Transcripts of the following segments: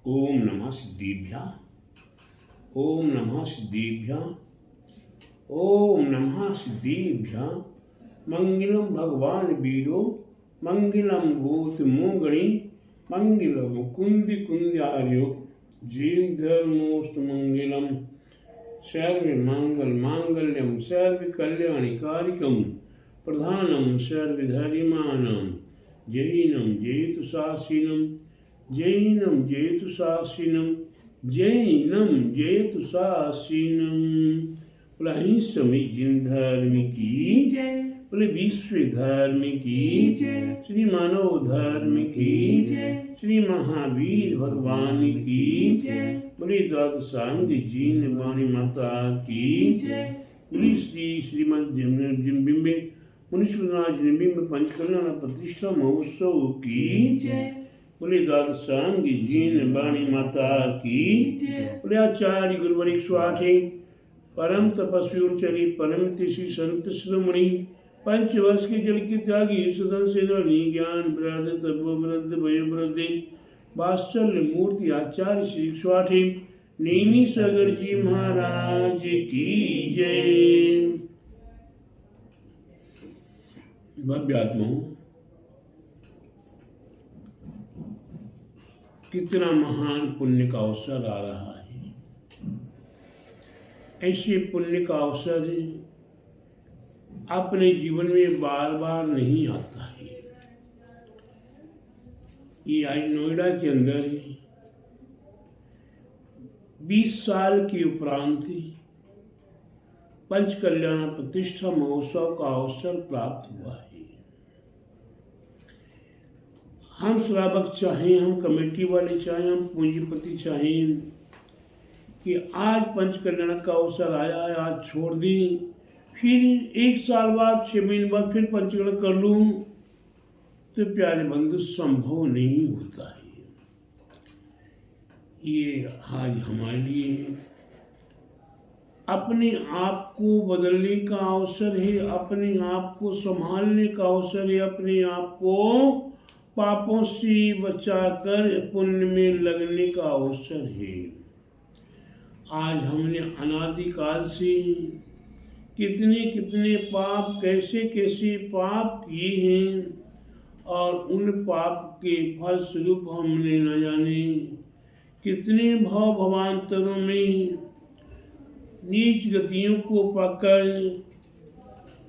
ओम नमः सिद्धिभ्यः। ओम नमः सिद्धिभ्यः। ओम नमः सिद्धिभ्यः। मंगलम भगवान वीरो मंगलम भूत मोगणी मंगलम कुंद कुंद्यार्यो जीव धर्मोस्त मंगलम सर्व मंगल मांगल्यम सर्व कल्याणिकारिकम प्रधानम सर्वधर्माणाम जैनम जयतु शासिनम जैनम जयतु शासिनम जैनम जयतु शासिनम। बोला हिंसमी जिन धर्म की जय, बोले विश्व धर्म की जय, श्री मानव धर्म की जय, श्री महावीर भगवान की जय, बोले द्वादशांग जीन वाणी माता की जय, बोले श्री श्रीमद जिम्बिम्बे मुनीश्वरनाथ जिम्बिम्ब पंचकल्याण प्रतिष्ठा महोत्सव की जय, बोले द्वादशांग जीन वाणी माता की जय, बोले आचार्य गुरुवर 108 परम तपस्वी उच्चरी परम तिशी संत शिरोमणि पंचवर्ष के जल की त्यागी सदन से ज्ञान वृद्ध तत्व वृद्ध वयो वृद्धि वात्सल्य मूर्ति आचार्य श्री 108 नेमी सागर जी महाराज की जय। भव्यात्माओं, कितना महान पुण्य का अवसर आ रहा है। ऐसे पुण्य का अवसर अपने जीवन में बार बार नहीं आता है। ये आज नोएडा के अंदर 20 साल के उपरांत पंच कल्याण प्रतिष्ठा महोत्सव का अवसर प्राप्त हुआ है। हम श्रावक चाहें, हम कमेटी वाले चाहें, हम पूंजीपति चाहें कि आज पंच कल्याण का अवसर आया है, आज छोड़ दी, फिर 1 साल बाद 6 महीने बाद फिर पंचकल्याण कर लूं, तो प्यारे बंधु संभव नहीं होता है। ये आज हमारे लिए अपने आप को बदलने का अवसर है, अपने आप को संभालने का अवसर है, अपने आप को पापों से बचाकर पुण्य में लगने का अवसर है। आज हमने अनादिकाल से कितने कितने पाप, कैसे कैसे पाप किए हैं, और उन पाप के फल स्वरूप हमने न जाने कितने भव भवांतरों में नीच गतियों को पाकर,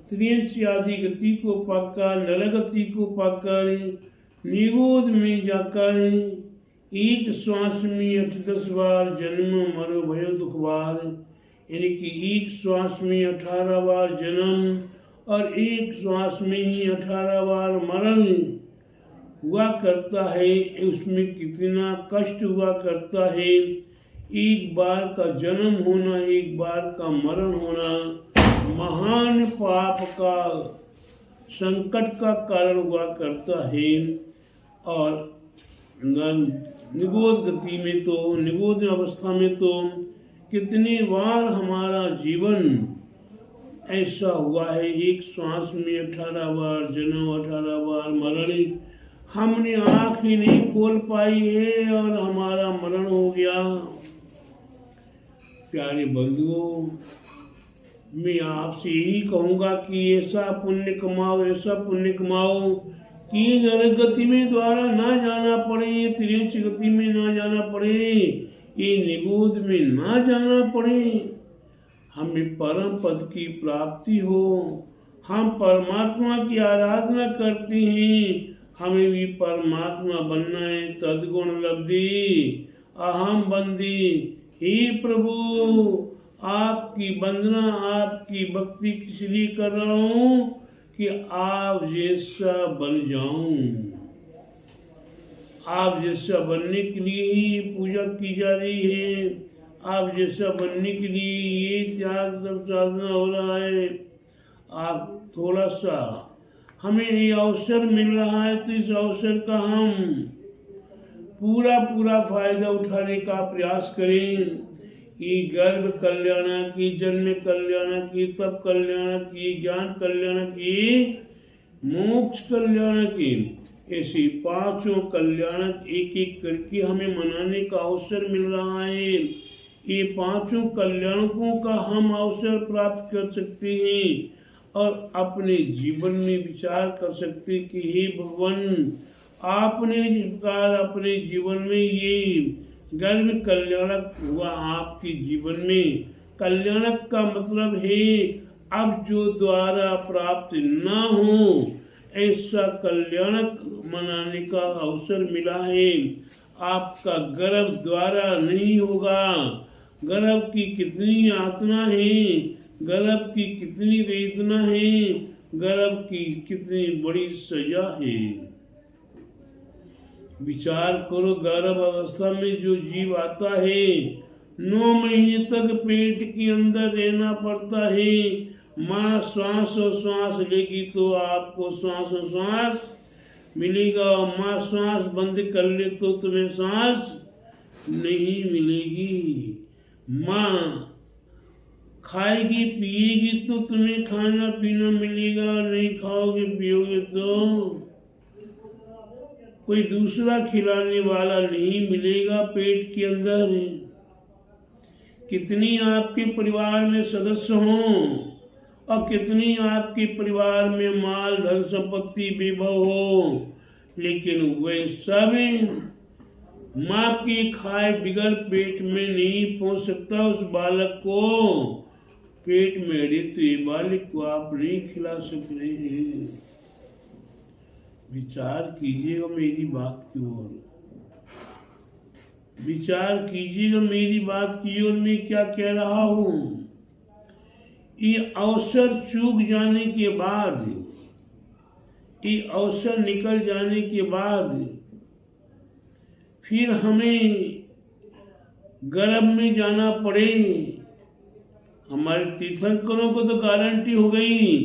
त्रियंच आदि गति को पाकर, नरगति को पाकर, निगोद में जाकर एक श्वास में 8-10 बार जन्म मरो भयो दुख बार, यानी कि एक श्वास में 18 बार जन्म और एक श्वास में ही 18 बार मरण हुआ करता है। उसमें कितना कष्ट हुआ करता है। एक बार का जन्म होना, एक बार का मरण होना महान पाप का, संकट का कारण हुआ करता है। और निगोद गति में तो, निगोद अवस्था में तो कितने बार हमारा जीवन ऐसा हुआ है। एक श्वास में 18 बार जन्म, 18 बार मरण। हमने आँख ही नहीं खोल पाई है और हमारा मरण हो गया। प्यारे बंधुओं, मैं आपसे यही कहूँगा कि ऐसा पुण्य कमाओ, ऐसा पुण्य कमाओ कि नरक गति में द्वारा ना जाना पड़े, त्रियंच गति में ना जाना पड़े, ये निगोद में ना जाना पड़े, हमें परम पद की प्राप्ति हो। हम परमात्मा की आराधना करते हैं, हमें भी परमात्मा बनना है। तद्गुण लब्धि अहम बंदी। हे प्रभु, आपकी वंदना, आपकी भक्ति किस लिए कर रहा हूँ कि आप जैसा बन जाऊं। आप जैसा बनने के लिए ही पूजा की जा रही है। आप जैसा बनने के लिए ये त्याग सब साधना हो रहा है। आप थोड़ा सा हमें ये अवसर मिल रहा है, तो इस अवसर का हम पूरा फायदा उठाने का प्रयास करें कि गर्भ कल्याण की, जन्म कल्याण की, तप कल्याण की, ज्ञान कल्याण की, मोक्ष कल्याण की, ऐसे पांचों कल्याणक एक एक करके हमें मनाने का अवसर मिल रहा है। ये पांचों कल्याणकों का हम अवसर प्राप्त कर सकते हैं और अपने जीवन में विचार कर सकते कि हे भगवान, आपने जिस प्रकार अपने जीवन में ये गर्भ कल्याणक हुआ, आपके जीवन में कल्याणक का मतलब है अब जो द्वारा प्राप्त न हो ऐसा कल्याणक मनाने का अवसर मिला है। आपका गर्भ द्वारा नहीं होगा। गर्भ की कितनी यातना है, गर्भ की कितनी वेदना है, गर्भ की कितनी बड़ी सजा है। विचार करो, गर्भ अवस्था में जो जीव आता है 9 महीने तक पेट के अंदर रहना पड़ता है। माँ श्वास और श्वास लेगी तो आपको श्वास और श्वास मिलेगा, माँ श्वास बंद कर ले तो तुम्हें सांस नहीं मिलेगी। माँ खाएगी पिएगी तो तुम्हें खाना पीना मिलेगा, नहीं खाओगे पियोगे तो कोई दूसरा खिलाने वाला नहीं मिलेगा। पेट के अंदर कितनी आपके परिवार में सदस्य हों और कितनी आपके परिवार में माल धन संपत्ति विभव हो, लेकिन वे सब माँ के खाए बिगर पेट में नहीं पहुंच सकता। उस बालक को पेट में रहते बालक को आप नहीं खिला सक रहे हैं। विचार कीजिएगा मेरी बात की ओर, विचार कीजिएगा मेरी बात की ओर मैं क्या कह रहा हूँ। ये अवसर चूक जाने के बाद, ये अवसर निकल जाने के बाद फिर हमें गर्भ में जाना पड़े, हमारे तीर्थंकरों को तो गारंटी हो गई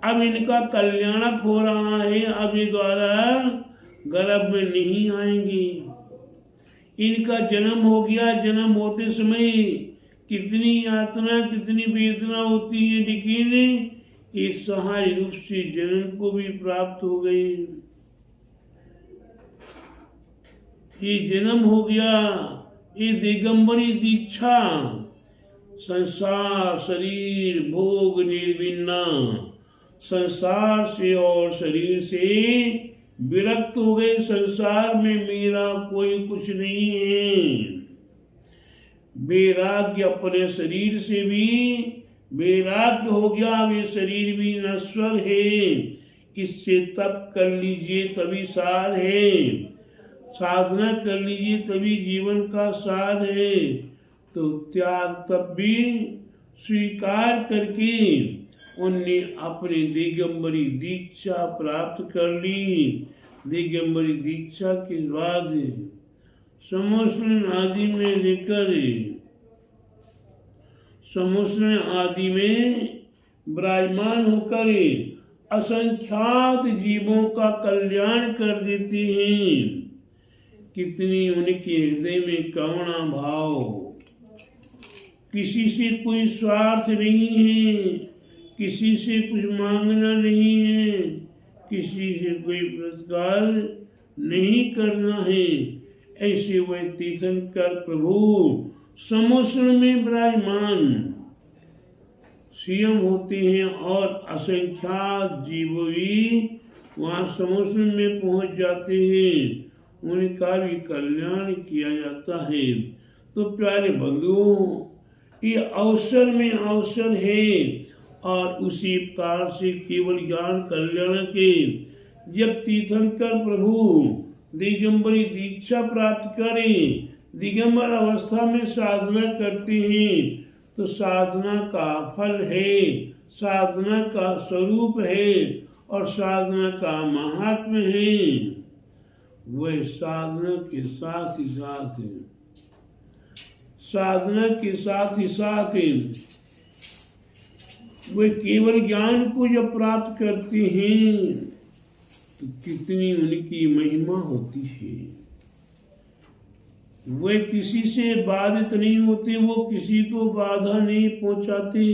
अब इनका कल्याणक हो रहा है, अब ये द्वारा गर्भ में नहीं आएंगे। इनका जन्म हो गया, जन्म होते समय कितनी यातना कितनी वेदना होती है, लेकिन ये सहाय रूप से जन्म को भी प्राप्त हो गए। ये जन्म हो गया, ये दिगंबरी दीक्षा, संसार शरीर भोग निर्विन्ना, संसार से और शरीर से विरक्त हो गए। संसार में मेरा कोई कुछ नहीं है। वैराग्य अपने शरीर से भी वैराग्य हो गया, वे शरीर भी नश्वर है। इससे तप कर लीजिए तभी सार है, साधना कर लीजिए तभी जीवन का सार है। तो त्याग तप भी स्वीकार करके उनने अपनी दिगंबरी दीक्षा प्राप्त कर ली। दिगंबरी दीक्षा के बाद समुद्र आदि में लेकर समुद्र आदि में विराजमान होकर असंख्यात जीवों का कल्याण कर देते हैं। कितनी उनके हृदय में करुणा भाव, किसी से कोई स्वार्थ नहीं है, किसी से कुछ मांगना नहीं है, किसी से कोई पुरस्कार नहीं करना है। ऐसे वह तीर्थंकर प्रभु समुद्र में विराजमान स्वयं होते हैं और असंख्यात जीव भी वहाँ समुद्र में पहुँच जाते हैं, उनका भी कल्याण किया जाता है। तो प्यारे बंधुओं, ये अवसर में अवसर है और उसी प्रकार से केवल ज्ञान कल्याण के जब तीर्थंकर प्रभु दिगंबरी दीक्षा प्राप्त करें, दिगंबर अवस्था में साधना करते हैं, तो साधना का फल है, साधना का स्वरूप है और साधना का महात्म्य है। वह साधना के साथ ही साथ साधना के साथ ही साथ वे केवल ज्ञान को जब प्राप्त करते हैं तो कितनी उनकी महिमा होती है। वे किसी से बाधित नहीं होते, वो किसी को बाधा नहीं पहुंचाते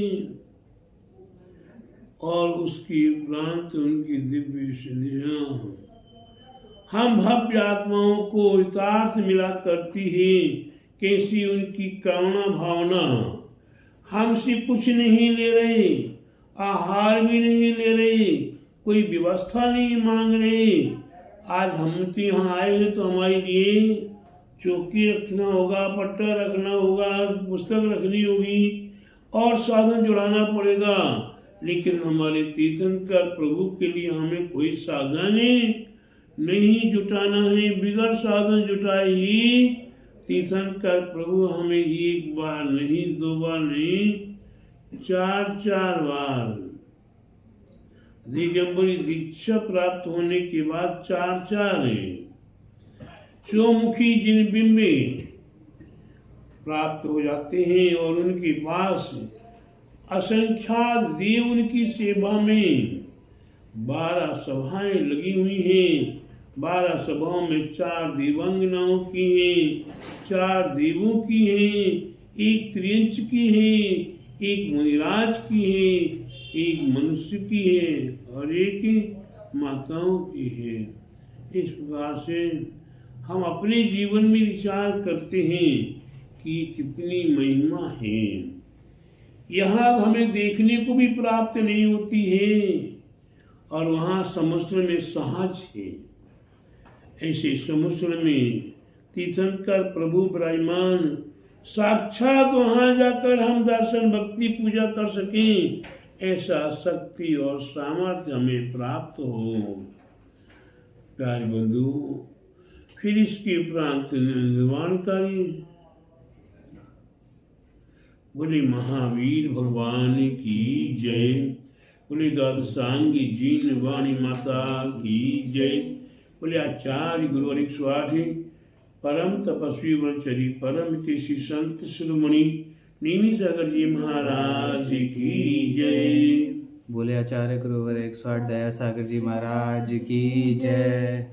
और उसके उपरांत उनकी दिव्य सिद्धियां हम भव्य आत्माओं को हितार्थ मिला करती है। कैसी उनकी करुणा भावना। हमसे कुछ नहीं ले रहे, आहार भी नहीं ले रहे, कोई व्यवस्था नहीं मांग रहे। आज हम तो यहाँ आए हैं तो हमारे लिए चौकी रखना होगा, पट्टा रखना होगा, पुस्तक रखनी होगी और साधन जुड़ाना पड़ेगा। लेकिन हमारे तीर्थंकर प्रभु के लिए हमें कोई साधन नहीं जुटाना है। बिगड़ साधन जुटाए ही तीर्थंकर प्रभु हमें एक बार नहीं, दो बार नहीं, 4 बार दिगंबरी दीक्षा प्राप्त होने के बाद 4 है। चौमुखी जिन बिंबे प्राप्त हो जाते हैं और उनके पास असंख्यात देव उनकी सेवा में 12 सभाएं लगी हुई हैं। 12 सभाओं में 4 देवांगनाओं की है, 4 देवों की है, एक त्रियंच की है, एक मुनिराज की है, एक मनुष्य की है और एक माताओं की है। इस प्रकार से हम अपने जीवन में विचार करते हैं कि कितनी महिमा है। यहाँ हमें देखने को भी प्राप्त नहीं होती है और वहाँ समुद्र में सहज है। ऐसे समुद्र में तीर्थंकर प्रभु विराजमान, साक्षात वहाँ जाकर हम दर्शन भक्ति पूजा कर सकें, ऐसा शक्ति और सामर्थ्य हमें प्राप्त हो। प्यारे बंधु, फिर इसके उपरांत निर्वाणकारी बोले महावीर भगवान की जय। बोले द्वादशांगी जीन वाणी माता की जय। बोले आचार्य गुरु 108 परम तपस्वी ब्रह्मचरी परम हितैषी संत शिरोमणि नीमी सागर जी महाराज की जय। बोले आचार्य गुरुवर 108 दया सागर जी महाराज की जय।